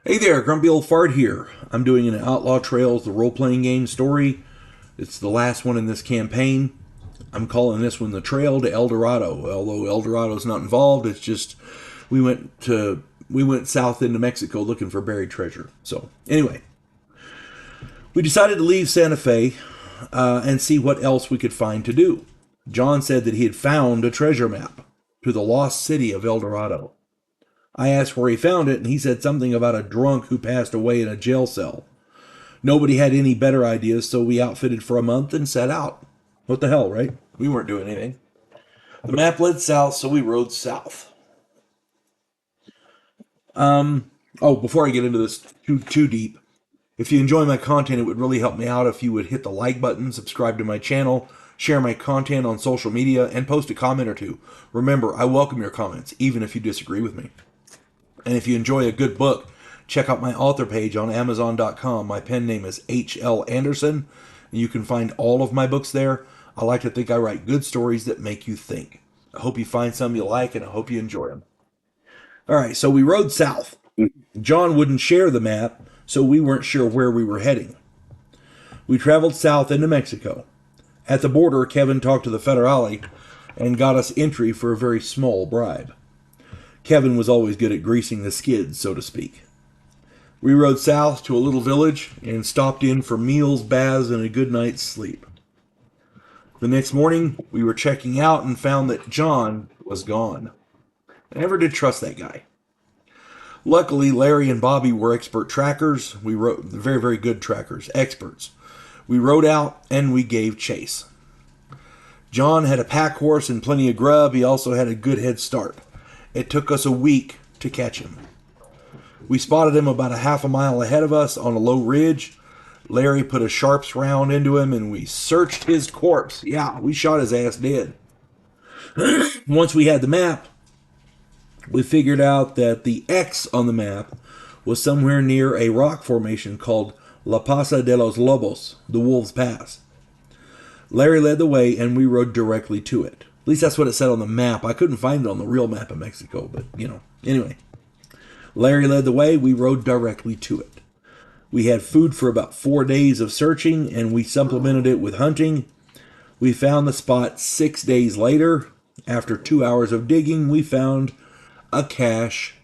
Hey there, Grumpy Old Fart here. I'm doing an Outlaw Trails, the role-playing game story. It's the last one in this campaign. I'm calling this one The Trail to El Dorado. Although El Dorado's not involved, it's just we went south into Mexico looking for buried treasure. So anyway, we decided to leave Santa Fe and see what else we could find to do. John said that he had found a treasure map to the lost city of El Dorado. I asked where he found it, and he said something about a drunk who passed away in a jail cell. Nobody had any better ideas, so we outfitted for a month and set out. What the hell, right? We weren't doing anything. The map led south, so we rode south. Before I get into this too deep, if you enjoy my content, it would really help me out if you would hit the like button, subscribe to my channel, share my content on social media, and post a comment or two. Remember, I welcome your comments, even if you disagree with me. And if you enjoy a good book, check out my author page on Amazon.com. My pen name is H.L. Anderson, and you can find all of my books there. I like to think I write good stories that make you think. I hope you find some you like, and I hope you enjoy them. All right, so we rode south. John wouldn't share the map, so we weren't sure where we were heading. We traveled south into Mexico. At the border, Kevin talked to the Federale and got us entry for a very small bribe. Kevin was always good at greasing the skids, so to speak. We rode south to a little village and stopped in for meals, baths, and a good night's sleep. The next morning, we were checking out and found that John was gone. I never did trust that guy. Luckily, Larry and Bobby were expert trackers. We rode very, very good trackers, experts. We rode out and we gave chase. John had a pack horse and plenty of grub. He also had a good head start. It took us a week to catch him. We spotted him about a half a mile ahead of us on a low ridge. Larry put a sharps round into him and we searched his corpse. Yeah, we shot his ass dead. Once we had the map, we figured out that the X on the map was somewhere near a rock formation called La Pasa de los Lobos, the Wolves Pass. Larry led the way and we rode directly to it. At least that's what it said on the map. I couldn't find it on the real map of Mexico, but, Anyway, Larry led the way. We rode directly to it. We had food for about 4 days of searching, and we supplemented it with hunting. We found the spot 6 days later. After 2 hours of digging, we found a cache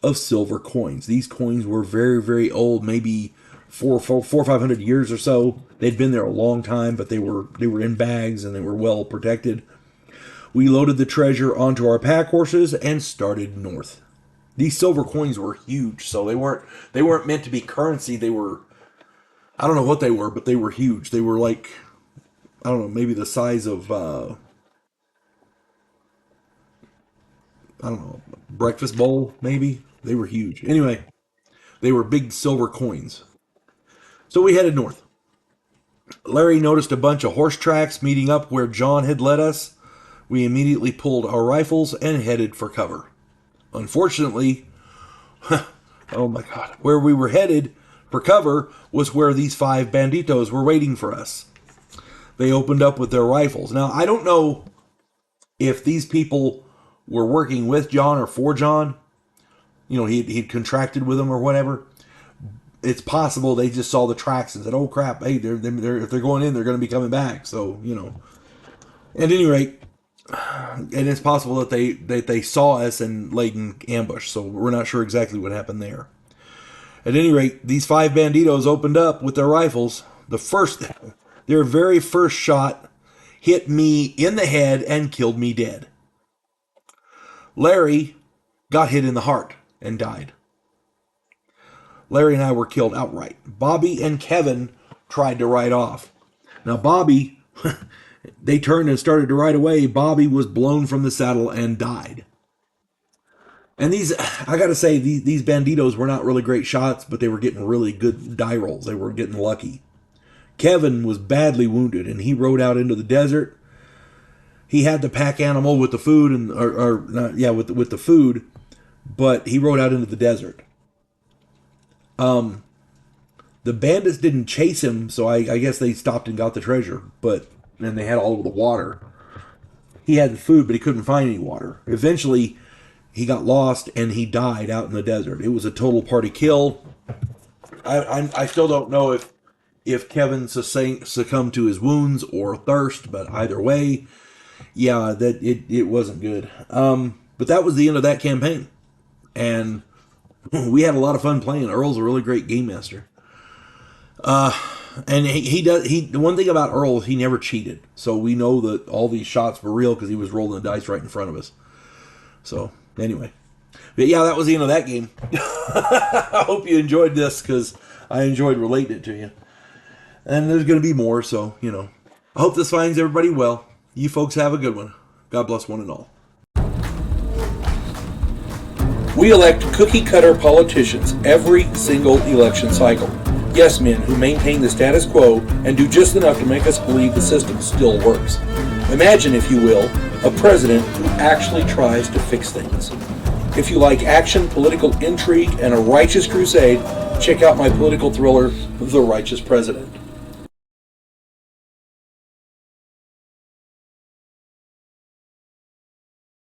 of silver coins. These coins were very, very old, maybe 400 or 500 years or so. They'd been there a long time, but they were in bags and they were well protected. We loaded the treasure onto our pack horses and started north. These silver coins were huge, so they weren't meant to be currency. They were, I don't know what they were, but they were huge. They were like, I don't know, maybe the size of breakfast bowl, maybe. They were huge. Anyway, they were big silver coins. So we headed north. Larry noticed a bunch of horse tracks meeting up where John had led us. We immediately pulled our rifles and headed for cover. Unfortunately, oh my God, where we were headed for cover was where these 5 banditos were waiting for us. They opened up with their rifles. Now, I don't know if these people were working with John or for John. He'd contracted with them or whatever. It's possible they just saw the tracks and said, "Oh crap! Hey, they're if they're going in, they're going to be coming back." So At any rate, and it's possible that they saw us and laid in ambush. So we're not sure exactly what happened there. At any rate, these 5 banditos opened up with their rifles. Their very first shot hit me in the head and killed me dead. Larry got hit in the heart and died. Larry and I were killed outright. Bobby and Kevin tried to ride off. Now, Bobby, they turned and started to ride away. Bobby was blown from the saddle and died. And I got to say, these banditos were not really great shots, but they were getting really good die rolls. They were getting lucky. Kevin was badly wounded, and he rode out into the desert. He had the pack animal with the food, with the food, but he rode out into the desert. The bandits didn't chase him, so I guess they stopped and got the treasure, but then they had all of the water. He had the food, but he couldn't find any water. Eventually, he got lost and he died out in the desert. It was a total party kill. I still don't know if Kevin succumbed to his wounds or thirst, but either way, yeah, that it wasn't good. But that was the end of that campaign, and we had a lot of fun playing. Earl's a really great game master. And the one thing about Earl is he never cheated, so we know that all these shots were real because he was rolling the dice right in front of us. So anyway, but yeah, that was the end of that game. I hope you enjoyed this because I enjoyed relating it to you. And there's going to be more, so I hope this finds everybody well. You folks have a good one. God bless one and all. We elect cookie-cutter politicians every single election cycle. Yes men who maintain the status quo and do just enough to make us believe the system still works. Imagine, if you will, a president who actually tries to fix things. If you like action, political intrigue, and a righteous crusade, check out my political thriller, The Righteous President.